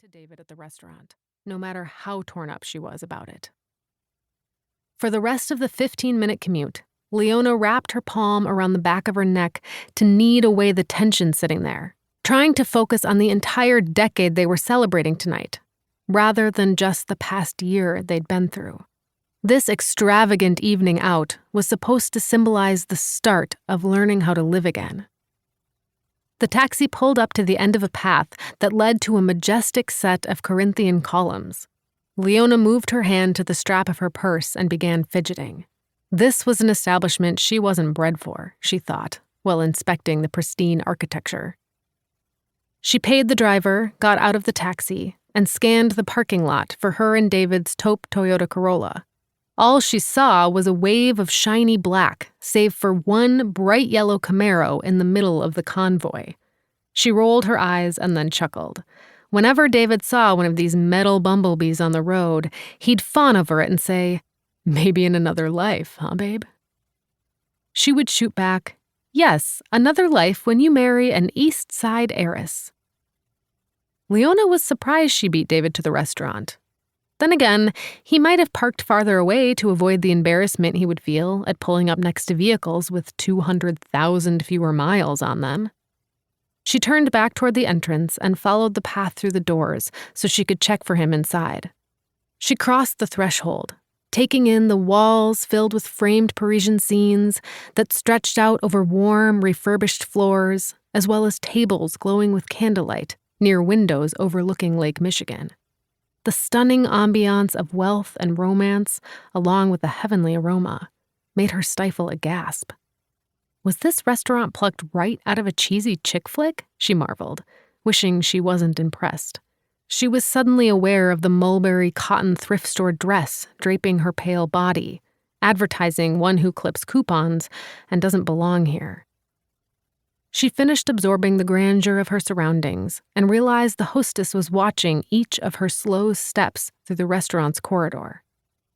to David at the restaurant, no matter how torn up she was about it. For the rest of the 15-minute commute, Leona wrapped her palm around the back of her neck to knead away the tension sitting there, trying to focus on the entire decade they were celebrating tonight, rather than just the past year they'd been through. This extravagant evening out was supposed to symbolize the start of learning how to live again. The taxi pulled up to the end of a path that led to a majestic set of Corinthian columns. Leona moved her hand to the strap of her purse and began fidgeting. This was an establishment she wasn't bred for, she thought, while inspecting the pristine architecture. She paid the driver, got out of the taxi, and scanned the parking lot for her and David's taupe Toyota Corolla. All she saw was a wave of shiny black, save for one bright yellow Camaro in the middle of the convoy. She rolled her eyes and then chuckled. Whenever David saw one of these metal bumblebees on the road, he'd fawn over it and say, "Maybe in another life, huh, babe?" She would shoot back, "Yes, another life when you marry an East Side heiress." Leona was surprised she beat David to the restaurant. Then again, he might have parked farther away to avoid the embarrassment he would feel at pulling up next to vehicles with 200,000 fewer miles on them. She turned back toward the entrance and followed the path through the doors so she could check for him inside. She crossed the threshold, taking in the walls filled with framed Parisian scenes that stretched out over warm, refurbished floors, as well as tables glowing with candlelight near windows overlooking Lake Michigan. The stunning ambiance of wealth and romance, along with the heavenly aroma, made her stifle a gasp. Was this restaurant plucked right out of a cheesy chick flick? She marveled, wishing she wasn't impressed. She was suddenly aware of the mulberry cotton thrift store dress draping her pale body, advertising one who clips coupons and doesn't belong here. She finished absorbing the grandeur of her surroundings and realized the hostess was watching each of her slow steps through the restaurant's corridor.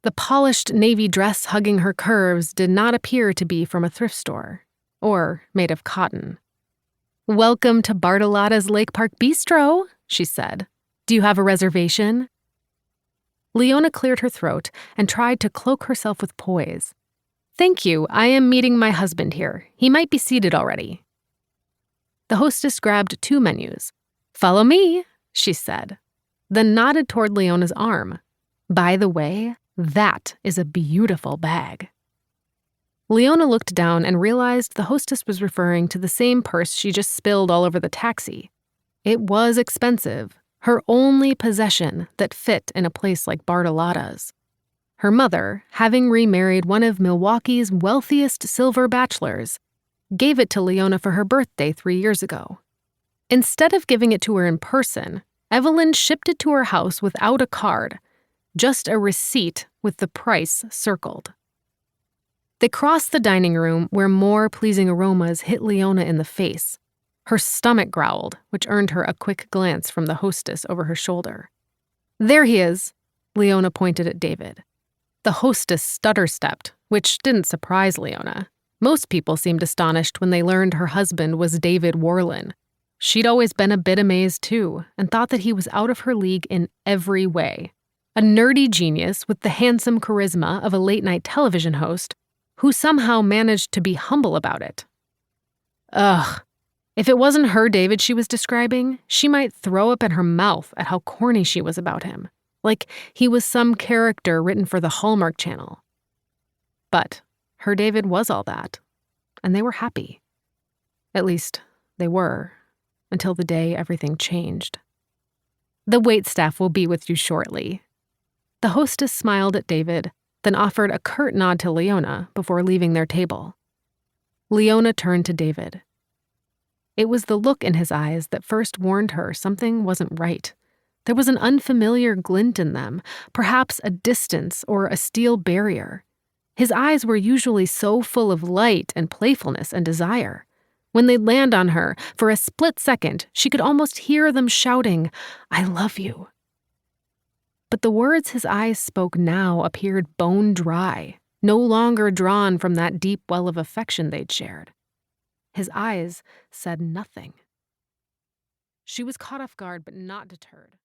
The polished navy dress hugging her curves did not appear to be from a thrift store, or made of cotton. "Welcome to Bartolotta's Lake Park Bistro," she said. "Do you have a reservation?" Leona cleared her throat and tried to cloak herself with poise. "Thank you, I am meeting my husband here. He might be seated already." The hostess grabbed 2 menus. "Follow me," she said, then nodded toward Leona's arm. "By the way, that is a beautiful bag." Leona looked down and realized the hostess was referring to the same purse she just spilled all over the taxi. It was expensive, her only possession that fit in a place like Bartolotta's. Her mother, having remarried one of Milwaukee's wealthiest silver bachelors, gave it to Leona for her birthday 3 years ago. Instead of giving it to her in person, Evelyn shipped it to her house without a card, just a receipt with the price circled. They crossed the dining room where more pleasing aromas hit Leona in the face. Her stomach growled, which earned her a quick glance from the hostess over her shoulder. "There he is," Leona pointed at David. The hostess stutter-stepped, which didn't surprise Leona. Most people seemed astonished when they learned her husband was David Warlon. She'd always been a bit amazed too, and thought that he was out of her league in every way. A nerdy genius with the handsome charisma of a late-night television host who somehow managed to be humble about it. Ugh. If it wasn't her David she was describing, she might throw up in her mouth at how corny she was about him, like he was some character written for the Hallmark Channel. But her David was all that, and they were happy. At least, they were, until the day everything changed. "The waitstaff will be with you shortly." The hostess smiled at David, then offered a curt nod to Leona before leaving their table. Leona turned to David. It was the look in his eyes that first warned her something wasn't right. There was an unfamiliar glint in them, perhaps a distance or a steel barrier. His eyes were usually so full of light and playfulness and desire. When they'd land on her, for a split second, she could almost hear them shouting, "I love you." But the words his eyes spoke now appeared bone dry, no longer drawn from that deep well of affection they'd shared. His eyes said nothing. She was caught off guard but not deterred.